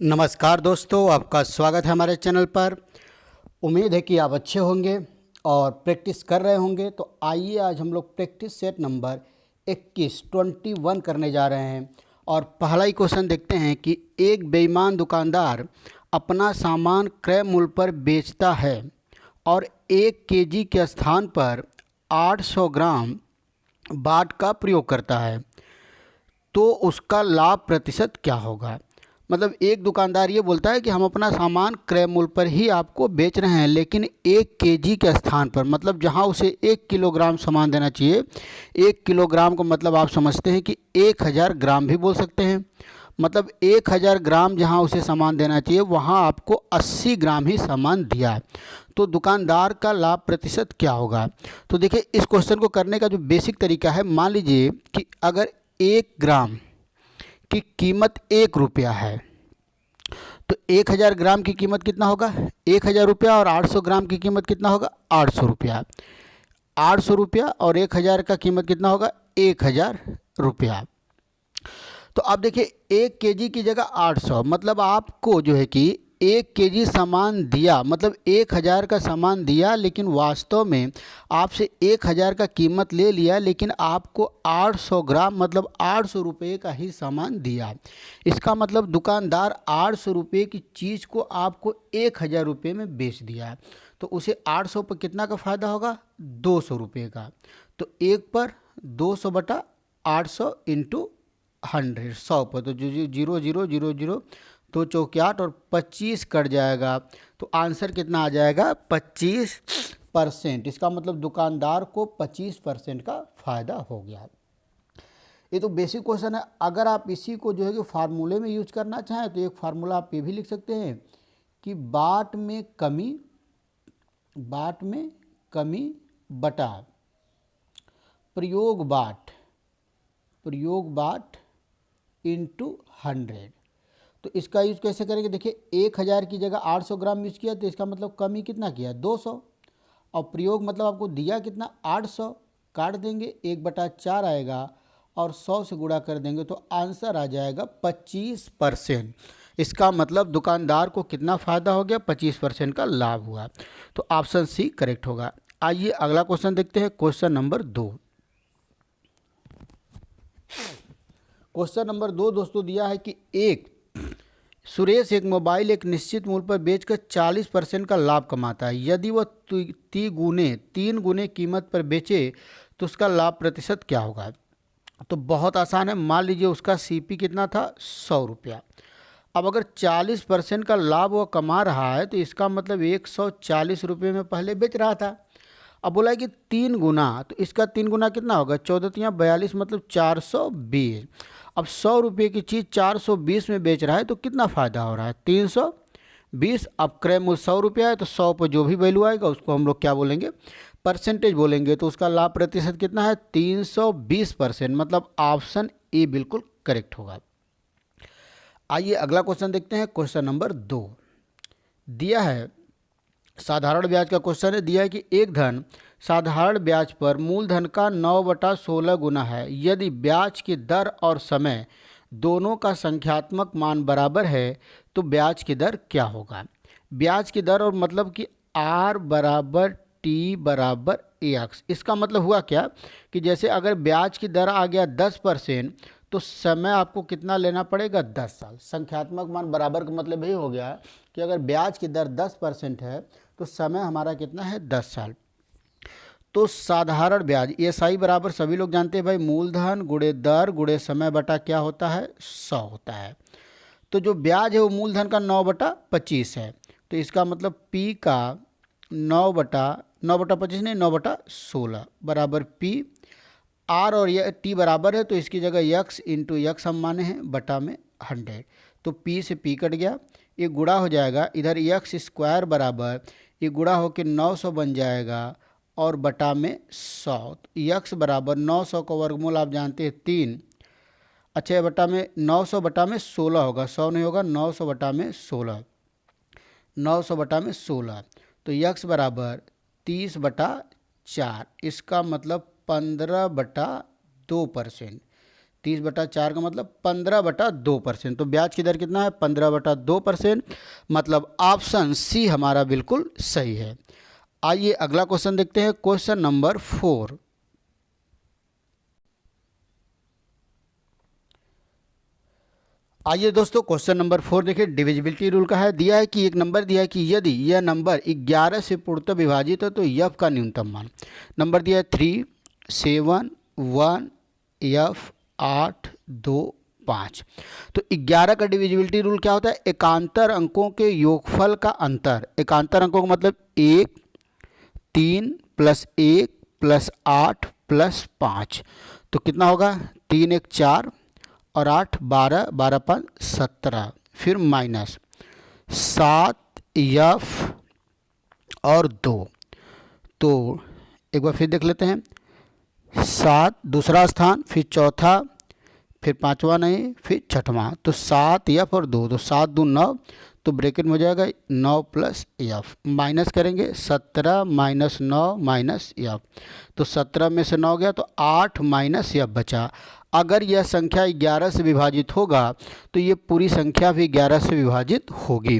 नमस्कार दोस्तों, आपका स्वागत है हमारे चैनल पर। उम्मीद है कि आप अच्छे होंगे और प्रैक्टिस कर रहे होंगे। तो आइए आज हम लोग प्रैक्टिस सेट नंबर 21 करने जा रहे हैं। और पहला ही क्वेश्चन देखते हैं कि एक बेईमान दुकानदार अपना सामान क्रय मूल्य पर बेचता है और 1 केजी के स्थान पर 800 ग्राम बाट का प्रयोग करता है, तो उसका लाभ प्रतिशत क्या होगा। मतलब एक दुकानदार ये बोलता है कि हम अपना सामान क्रय मूल्य पर ही आपको बेच रहे हैं, लेकिन 1 केजी के स्थान पर, मतलब जहां उसे 1 किलोग्राम सामान देना चाहिए, 1 किलोग्राम को मतलब आप समझते हैं कि 1000 ग्राम भी बोल सकते हैं। मतलब 1000 ग्राम जहां उसे सामान देना चाहिए वहां आपको 80 ग्राम ही सामान दिया है, तो दुकानदार का लाभ प्रतिशत क्या होगा। तो देखिए, इस क्वेश्चन को करने का जो बेसिक तरीका है, मान लीजिए कि अगर 1 ग्राम की कीमत 1 रुपया है, तो 1000 ग्राम की कीमत कितना होगा, 1000 रुपया। और 800 ग्राम की कीमत कितना होगा, 800 रुपया। 800 रुपया और 1000 का कीमत कितना होगा, 1000 रुपया। तो आप देखिए, 1 केजी की जगह 800, मतलब आपको जो है कि 1 केजी सामान दिया, मतलब 1000 का सामान दिया, लेकिन वास्तव में आपसे 1000 का कीमत ले लिया, लेकिन आपको 800 ग्राम मतलब 800 रुपये का ही सामान दिया। इसका मतलब दुकानदार 800 रुपये की चीज़ को आपको 1000 रुपये में बेच दिया, तो उसे 800 पर कितना का फ़ायदा होगा, 200 रुपये का। तो एक पर 200 बटा 800 इंटू 100, 100 पर, तो जो 0 0 0 0 2 चौके 8 और 25 कट जाएगा, तो आंसर कितना आ जाएगा, 25%। इसका मतलब दुकानदार को 25% का फ़ायदा हो गया। ये तो बेसिक क्वेश्चन है। अगर आप इसी को जो है कि फार्मूले में यूज करना चाहें तो एक फार्मूला आप ये भी लिख सकते हैं कि बाट में कमी बटा प्रयोग बाट इंटू 100। तो इसका यूज़ कैसे करेंगे, देखिए 1000 की जगह 800 ग्राम यूज़ किया, तो इसका मतलब कमी कितना किया, 200। और प्रयोग मतलब आपको दिया कितना, 800, काट देंगे 1/4 आएगा और 100 से गुणा कर देंगे, तो आंसर आ जाएगा 25%। इसका मतलब दुकानदार को कितना फ़ायदा हो गया, 25% का लाभ हुआ। तो ऑप्शन सी करेक्ट होगा। आइए अगला क्वेश्चन देखते हैं, क्वेश्चन नंबर 2। क्वेश्चन नंबर 2 दोस्तों दिया है कि सुरेश एक मोबाइल एक निश्चित मूल्य पर बेचकर 40% का लाभ कमाता है। यदि वह 3 गुने कीमत पर बेचे तो उसका लाभ प्रतिशत क्या होगा। तो बहुत आसान है। मान लीजिए उसका सीपी कितना था, 100 रुपया। अब अगर 40% का लाभ वह कमा रहा है, तो इसका मतलब 140 रुपये में पहले बेच रहा था। अब बोला है कि 3 गुना, तो इसका 3 गुना कितना होगा, 14×42 मतलब 420। अब 100 रुपये की चीज़ 420 में बेच रहा है, तो कितना फ़ायदा हो रहा है, 320। अब क्रय मूल्य 100 रुपया है, तो 100 पर जो भी वैल्यू आएगा उसको हम लोग क्या बोलेंगे, परसेंटेज बोलेंगे। तो उसका लाभ प्रतिशत कितना है, 320%। मतलब ऑप्शन ए बिल्कुल करेक्ट होगा। आइए अगला क्वेश्चन देखते हैं, क्वेश्चन नंबर 2 दिया है, साधारण ब्याज का क्वेश्चन है। दिया है कि एक धन साधारण ब्याज पर मूलधन का 9/16 गुना है। यदि ब्याज की दर और समय दोनों का संख्यात्मक मान बराबर है तो ब्याज की दर क्या होगा। ब्याज की दर और मतलब कि आर बराबर टी बराबर एक्स। इसका मतलब हुआ क्या कि जैसे अगर ब्याज की दर आ गया 10%, तो समय आपको कितना लेना पड़ेगा, 10 साल। संख्यात्मक मान बराबर का मतलब यही हो गया कि अगर ब्याज की दर 10% है तो समय हमारा कितना है, 10 साल। तो साधारण ब्याज एसआई बराबर सभी लोग जानते हैं भाई, मूलधन गुणे दर गुणे समय बटा क्या होता है, 100 होता है। तो जो ब्याज है वो मूलधन का 9/25 है, तो इसका मतलब पी का 9/25 नहीं, 9/16 बराबर पी। आर और ये टी बराबर है, तो इसकी जगह यक्स इंटू यक्स हम माने हैं, बटा में 100। तो पी से पी कट गया, ये गुणा हो जाएगा, इधर यक्स स्क्वायर बराबर ये गुणा होकर 900 बन जाएगा और बटा में 100। तो यक्स बराबर 900 का वर्गमूल आप जानते हैं 3। अच्छा, बटा में 900 बटा में 16 होगा, 100 नहीं होगा, 900 बटा में 16, 900 बटा में 16। तो यक्स बराबर 30/4। इसका मतलब 15/2%। 30/4 का मतलब 15/2%। तो ब्याज की दर कितना है? 15/2%। मतलब ऑप्शन सी हमारा बिल्कुल सही है। आइए अगला क्वेश्चन देखते हैं, क्वेश्चन नंबर 4। आइए दोस्तों क्वेश्चन नंबर 4 देखिए, डिविजिबिलिटी रूल का है। दिया है कि एक नंबर दिया है कि यदि यह नंबर 11 से पूर्णतः विभाजित है तो एफ का न्यूनतम मान। नंबर दिया है 3, 7, 1, एफ 8, 2, 5। तो 11 का डिविजिबिलिटी रूल क्या होता है? एकांतर अंकों के योगफल का अंतर। एकांतर अंकों का मतलब 1, 3 + 1 + 8 + 5। तो कितना होगा? 3 1 4 और 8 12, 12 5 17, फिर माइनस 7 एफ और 2। तो एक बार फिर देख लेते हैं, 7 दूसरा स्थान, फिर चौथा, फिर पांचवा नहीं, फिर छठवां। तो 7 एफ और 2, तो 7 दूनी 9, तो ब्रैकेट में हो जाएगा 9 + एफ। माइनस करेंगे 17 - 9 - एफ, तो 17 में से 9 गया तो 8 - एफ बचा। अगर यह संख्या 11 से विभाजित होगा तो ये पूरी संख्या भी 11 से विभाजित होगी।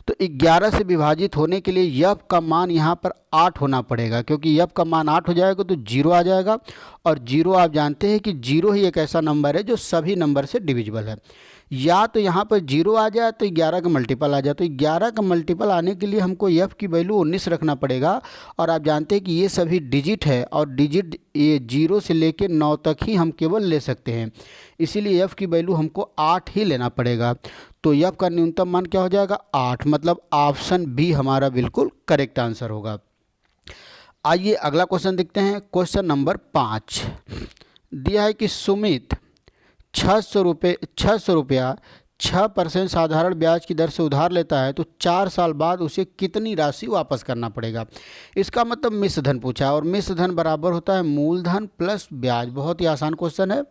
तो 11 से विभाजित होने के लिए एफ का मान यहाँ पर 8 होना पड़ेगा, क्योंकि एफ का मान 8 हो जाएगा तो 0 आ जाएगा। और 0 आप जानते हैं कि 0 ही एक ऐसा नंबर है जो सभी नंबर से डिविजिबल है। या तो यहाँ पर 0 आ जाए तो 11 का मल्टीपल आ जाए। तो 11 का मल्टीपल आने के लिए हमको एफ की वैल्यू 19 रखना पड़ेगा। और आप जानते हैं कि ये सभी डिजिट है और डिजिट ये 0 से लेके 9 तक ही हम केवल ले सकते हैं, इसीलिए एफ की वैल्यू हमको 8 ही लेना पड़ेगा। तो एफ का न्यूनतम मान क्या हो जाएगा? 8। मतलब ऑप्शन बी हमारा बिल्कुल करेक्ट आंसर होगा। आइए अगला क्वेश्चन देखते हैं, क्वेश्चन नंबर 5। दिया है कि सुमित 600 रुपया 6% साधारण ब्याज की दर से उधार लेता है तो 4 साल बाद उसे कितनी राशि वापस करना पड़ेगा? इसका मतलब मिश्र धन पूछा है, और मिश्र धन बराबर होता है मूलधन प्लस ब्याज। बहुत ही आसान क्वेश्चन है।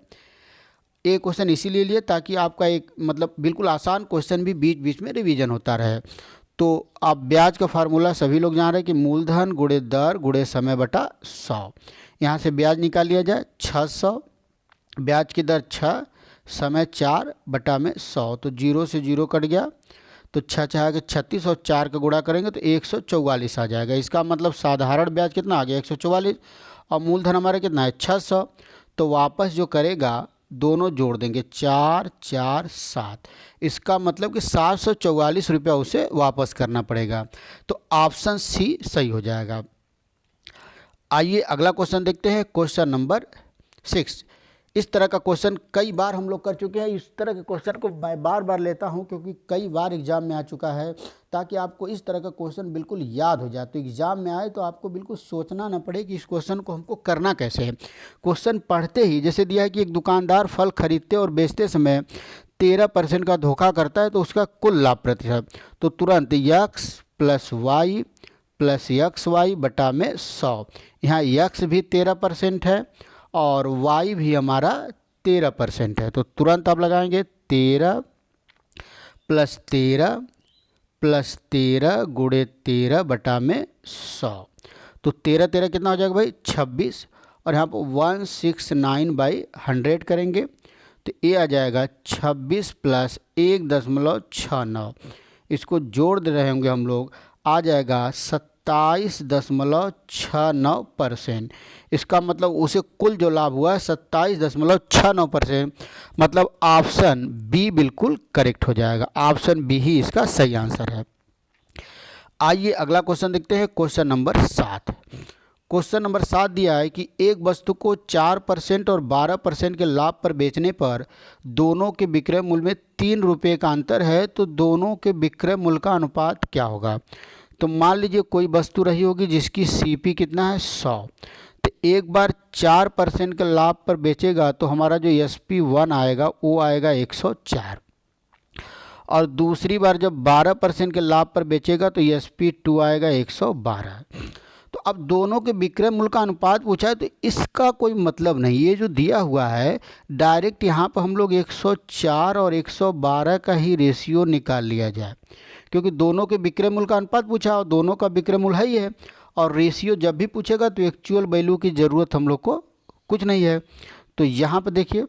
ये क्वेश्चन इसीलिए लिए ताकि आपका एक मतलब बिल्कुल आसान क्वेश्चन भी बीच बीच में रिवीजन होता रहे। तो आप ब्याज का फार्मूला सभी लोग जान रहे हैं कि मूलधन गुणे दर गुणे समय बटा 100। यहाँ से ब्याज निकाल लिया जाए 600, ब्याज की दर 6, समय 4 बटा में 100। तो 0 से 0 कट गया, तो 6 6 के 36 और 4 का गुणा करेंगे तो 144 आ जाएगा। इसका मतलब साधारण ब्याज कितना आ गया? 144, और मूलधन हमारा कितना है? 600। तो वापस जो करेगा दोनों जोड़ देंगे, 4 4 7। इसका मतलब कि 744 रुपया उसे वापस करना पड़ेगा। तो ऑप्शन सी सही हो जाएगा। आइए अगला क्वेश्चन देखते हैं, क्वेश्चन नंबर 6। इस तरह का क्वेश्चन कई बार हम लोग कर चुके हैं। इस तरह के क्वेश्चन को मैं बार बार लेता हूं क्योंकि कई बार एग्जाम में आ चुका है, ताकि आपको इस तरह का क्वेश्चन बिल्कुल याद हो जाए। तो एग्जाम में आए तो आपको बिल्कुल सोचना ना पड़े कि इस क्वेश्चन को हमको करना कैसे है। क्वेश्चन पढ़ते ही जैसे दिया है कि एक दुकानदार फल खरीदते और बेचते समय 13% का धोखा करता है तो उसका कुल लाभ प्रतिशत। तो तुरंत x + y + XY बटा में 100। यहाँ x भी 13% है और y भी हमारा 13% है। तो तुरंत आप लगाएंगे 13 + 13 + 13 गुणे 13 बटा में 100। तो 13 13 कितना हो जाएगा भाई? 26। और यहाँ पर 169/100 करेंगे तो ये आ जाएगा 26 + 1.69। इसको जोड़ दे रहे होंगे हम लोग, आ जाएगा 27.69%। इसका मतलब उसे कुल जो लाभ हुआ है 27.69%। मतलब ऑप्शन बी बिल्कुल करेक्ट हो जाएगा। ऑप्शन बी ही इसका सही आंसर है। आइए अगला क्वेश्चन देखते हैं, क्वेश्चन नंबर 7। क्वेश्चन नंबर 7 दिया है कि एक वस्तु को 4% और 12% के लाभ पर बेचने पर दोनों के विक्रय मूल्य में 3 रुपये का अंतर है, तो दोनों के विक्रय मूल्य का अनुपात क्या होगा? तो मान लीजिए कोई वस्तु रही होगी जिसकी सीपी कितना है? 100। तो एक बार 4% के लाभ पर बेचेगा तो हमारा जो SP1 आएगा वो आएगा 104। और दूसरी बार जब 12% के लाभ पर बेचेगा तो SP2 आएगा 112। तो अब दोनों के विक्रय मूल्य का अनुपात पूछा है, तो इसका कोई मतलब नहीं। ये जो दिया हुआ है डायरेक्ट यहाँ पर हम लोग 104 और 112 का ही रेशियो निकाल लिया जाए, क्योंकि दोनों के विक्रय मूल्य का अनुपात पूछा और दोनों का विक्रय मूल्य है ही है। और रेशियो जब भी पूछेगा तो एक्चुअल वैल्यू की ज़रूरत हम लोग को कुछ नहीं है। तो यहाँ पर देखिए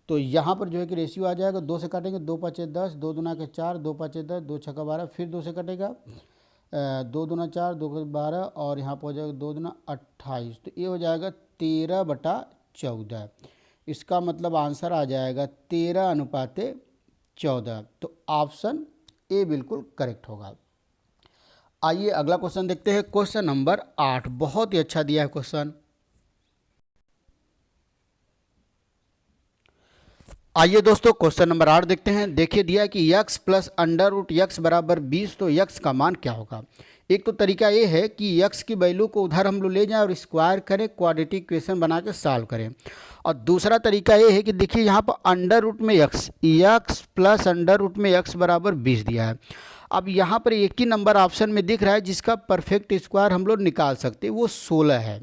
तो यहाँ पर जो है कि रेशियो आ जाएगा, 2 से काटेंगे, 2 5 10, 2 दूना के 4, 2 5 10, 2 6 12, फिर 2 से कटेगा, 2 दूना 4, 2 के 12, और यहाँ पर हो जाएगा 2 दूना 28। तो ये हो जाएगा 13/14। इसका मतलब आंसर आ जाएगा 13:14। तो ऑप्शन ए बिल्कुल करेक्ट होगा। आइए अगला क्वेश्चन देखते हैं, क्वेश्चन नंबर 8। बहुत ही अच्छा दिया है क्वेश्चन। आइए दोस्तों क्वेश्चन नंबर 8 देखते हैं। देखिए दिया है कि x plus under root x बराबर 20, तो x का मान क्या होगा। एक तो तरीका ये है कि x की वैल्यू को उधर हम लोग ले जाएं और स्क्वायर करें, क्वाड्रेटिक इक्वेशन बना के सॉल्व करें। और दूसरा तरीका ये है कि देखिए यहाँ पर अंडर रूट में x प्लस अंडर रूट में x बराबर 20 दिया है। अब यहाँ पर एक ही नंबर ऑप्शन में दिख रहा है जिसका परफेक्ट स्क्वायर हम लोग निकाल सकते हैं, वो 16 है।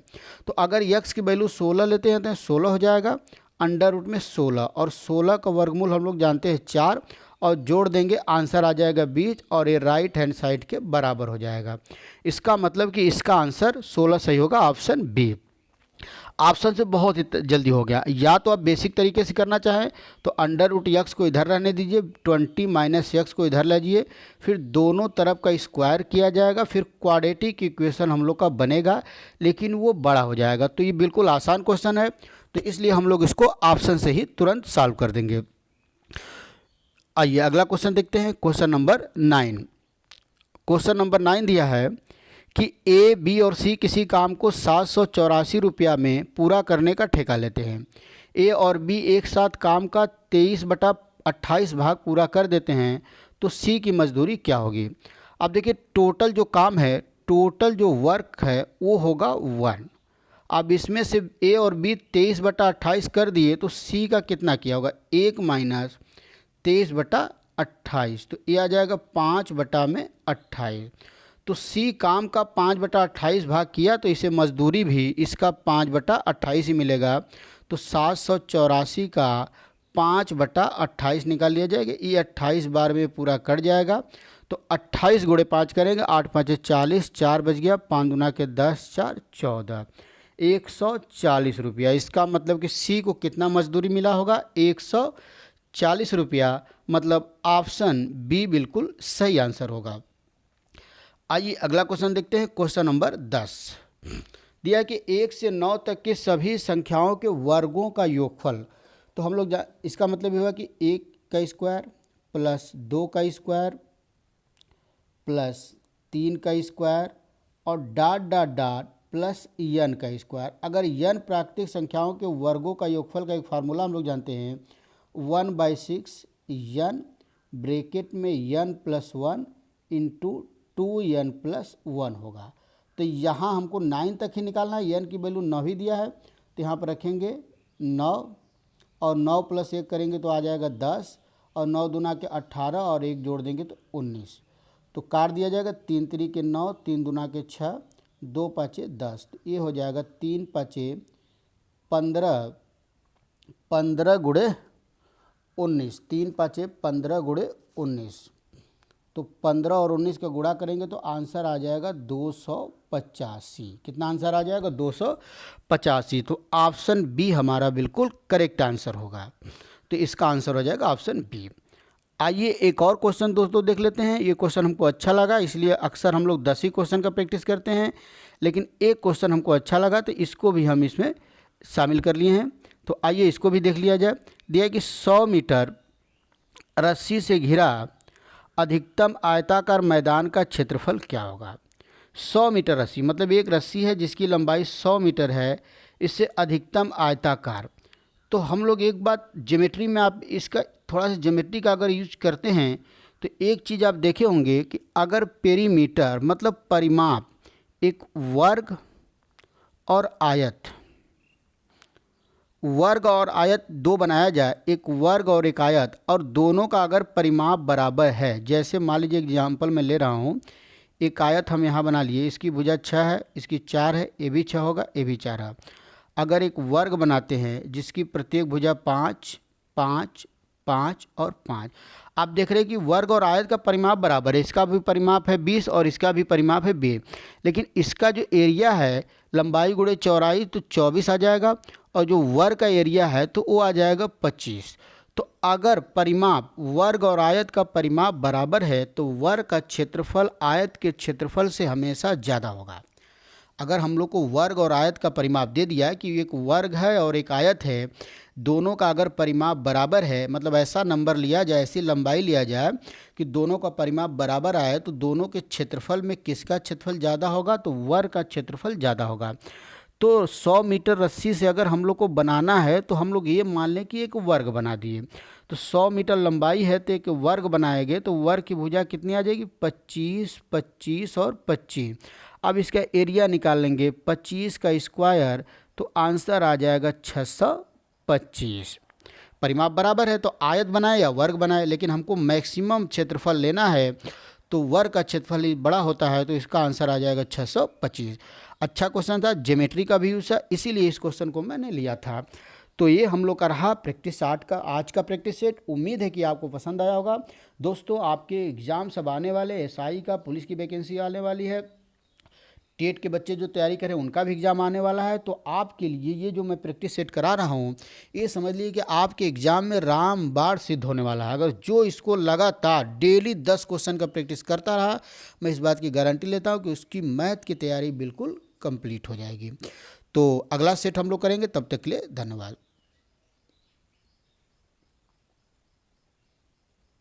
तो अगर x की वैल्यू 16 लेते हैं तो 16 हो जाएगा, अंडर रूट में 16, और 16 का वर्गमूल हम लोग जानते हैं 4, और जोड़ देंगे आंसर आ जाएगा 20, और ये राइट हैंड साइड के बराबर हो जाएगा। इसका मतलब कि इसका आंसर 16 सही होगा, ऑप्शन बी। ऑप्शन से बहुत ही जल्दी हो गया। या तो आप बेसिक तरीके से करना चाहें तो अंडर रूट एक्स को इधर रहने दीजिए, 20 माइनस एक्स को इधर लीजिए, फिर दोनों तरफ का स्क्वायर किया जाएगा, फिर क्वाड्रेटिक इक्वेशन हम लोग का बनेगा, लेकिन वो बड़ा हो जाएगा। तो ये बिल्कुल आसान क्वेश्चन है, तो इसलिए हम लोग इसको ऑप्शन से ही तुरंत सॉल्व कर देंगे। आइए अगला क्वेश्चन देखते हैं, क्वेश्चन नंबर 9। क्वेश्चन नंबर 9 दिया है कि ए, बी और सी किसी काम को 784 रुपया में पूरा करने का ठेका लेते हैं। ए और बी एक साथ काम का 23/28 भाग पूरा कर देते हैं, तो सी की मजदूरी क्या होगी। अब देखिए टोटल जो काम है, टोटल जो वर्क है वो होगा 1। अब इसमें से ए और बी 23/28 कर दिए, तो सी का कितना किया होगा, 1 माइनस 23/28, तो ये आ जाएगा 5/28। तो सी काम का 5/28 भाग किया, तो इसे मजदूरी भी इसका 5/28 ही मिलेगा। तो 784 का 5/28 निकाल लिया जाएगा, ये 28 बार में पूरा कट जाएगा। तो 28 गुणे 5 करेंगे, 8 5 40, 4 बच गया, 5 दूना के 10, 4 14, 140 रुपया। इसका मतलब कि सी को कितना मजदूरी मिला होगा, 140 रुपया। मतलब ऑप्शन बी बिल्कुल सही आंसर होगा। आइए अगला क्वेश्चन देखते हैं, क्वेश्चन नंबर 10। दिया है कि 1 से 9 तक के सभी संख्याओं के वर्गों का योगफल। तो हम लोग इसका मतलब ये हुआ कि 1 का स्क्वायर प्लस 2 का स्क्वायर प्लस 3 का स्क्वायर और dot dot dot plus n का स्क्वायर। अगर n प्राकृतिक संख्याओं के वर्गों का योगफल का एक फार्मूला हम लोग जानते हैं, 1/6 n ब्रैकेट में n + 1 इंटू 2n + 1 होगा। तो यहाँ हमको 9 तक ही निकालना है, n की वैल्यू 9 ही दिया है, तो यहाँ पर रखेंगे 9, और 9 + 1 करेंगे तो आ जाएगा 10, और 9 दूना के 18, और 1 जोड़ देंगे तो 19। तो काट दिया जाएगा, 3 3 के 9, 3 दूना के 6, 2 5 10, तो ये हो जाएगा 3 5 15, 15 गुणे 19, 3 5 15 गुणे 19। तो 15 और 19 का गुणा करेंगे तो आंसर आ जाएगा 285। कितना आंसर आ जाएगा, 285। तो ऑप्शन बी हमारा बिल्कुल करेक्ट आंसर होगा। तो इसका आंसर हो जाएगा ऑप्शन बी। आइए एक और क्वेश्चन दोस्तों देख लेते हैं। ये क्वेश्चन हमको अच्छा लगा, इसलिए अक्सर हम लोग 10 ही क्वेश्चन का प्रैक्टिस करते हैं, लेकिन एक क्वेश्चन हमको अच्छा लगा तो इसको भी हम इसमें शामिल कर लिए हैं। तो आइए इसको भी देख लिया जाए। दिया है कि 100 मीटर रस्सी से घिरा अधिकतम आयताकार मैदान का क्षेत्रफल क्या होगा। 100 मीटर रस्सी, मतलब एक रस्सी है जिसकी लंबाई 100 मीटर है, इससे अधिकतम आयताकार। तो हम लोग एक बात ज्योमेट्री में, आप इसका थोड़ा सा ज्योमेट्री का अगर यूज करते हैं तो एक चीज़ आप देखे होंगे कि अगर पेरीमीटर मतलब परिमाप, एक वर्ग और आयत, वर्ग और आयत दो बनाया जाए, एक वर्ग और एक आयत, और दोनों का अगर परिमाप बराबर है, जैसे मान लीजिए एग्जाम्पल मैं ले रहा हूँ, एक आयत हम यहाँ बना लिए, इसकी भुजा 6 है, इसकी 4 है, ये भी 6 होगा, ये भी 4 है। अगर एक वर्ग बनाते हैं जिसकी प्रत्येक भुजा 5 5 5 और 5, आप देख रहे हैं कि वर्ग और आयत का परिमाप बराबर है, इसका भी परिमाप है 20 और इसका भी परिमाप है 20, लेकिन इसका जो एरिया है लंबाई गुणे चौड़ाई तो 24 आ जाएगा, और जो वर्ग का एरिया है तो वो आ जाएगा 25। तो अगर परिमाप वर्ग और आयत का परिमाप बराबर है तो वर्ग का क्षेत्रफल आयत के क्षेत्रफल से हमेशा ज़्यादा होगा। अगर हम लोग को वर्ग और आयत का परिमाप दे दिया है कि एक वर्ग है और एक आयत है, दोनों का अगर परिमाप बराबर है, मतलब ऐसा नंबर लिया जाए, ऐसी लंबाई लिया जाए कि दोनों का परिमाप बराबर आए, तो दोनों के क्षेत्रफल में किसका क्षेत्रफल ज़्यादा होगा? तो वर्ग का क्षेत्रफल ज़्यादा होगा। तो 100 मीटर रस्सी से अगर हम लोग को बनाना है तो हम लोग ये मान लें कि एक वर्ग बना दिए। तो 100 मीटर लंबाई है तो एक वर्ग बनाएंगे तो वर्ग की भुजा कितनी आ जाएगी? 25, 25 और 25। अब इसका एरिया निकाल लेंगे 25 का स्क्वायर, तो आंसर आ जाएगा 625। परिमाप बराबर है तो आयत बनाए या वर्ग बनाए, लेकिन हमको मैक्सिमम क्षेत्रफल लेना है तो वर्ग का क्षेत्रफल ही बड़ा होता है, तो इसका आंसर आ जाएगा 625। अच्छा क्वेश्चन था, ज्योमेट्री का भी यूज है, इसीलिए इस क्वेश्चन को मैंने लिया था। तो ये हम लोग का रहा प्रैक्टिस 8 का आज का प्रैक्टिस सेट। उम्मीद है कि आपको पसंद आया होगा। दोस्तों, आपके एग्जाम सब आने वाले, एसआई का, पुलिस की वैकेंसी आने वाली है, टेट के बच्चे जो तैयारी करें उनका भी एग्ज़ाम आने वाला है। तो आपके लिए ये जो मैं प्रैक्टिस सेट करा रहा हूँ, ये समझ लीजिए कि आपके एग्ज़ाम में रामबाण सिद्ध होने वाला है। अगर जो इसको लगातार डेली 10 क्वेश्चन का प्रैक्टिस करता रहा, मैं इस बात की गारंटी लेता हूँ कि उसकी मैथ की तैयारी बिल्कुल कंप्लीट हो जाएगी। तो अगला सेट हम लोग करेंगे, तब तक के लिए धन्यवाद।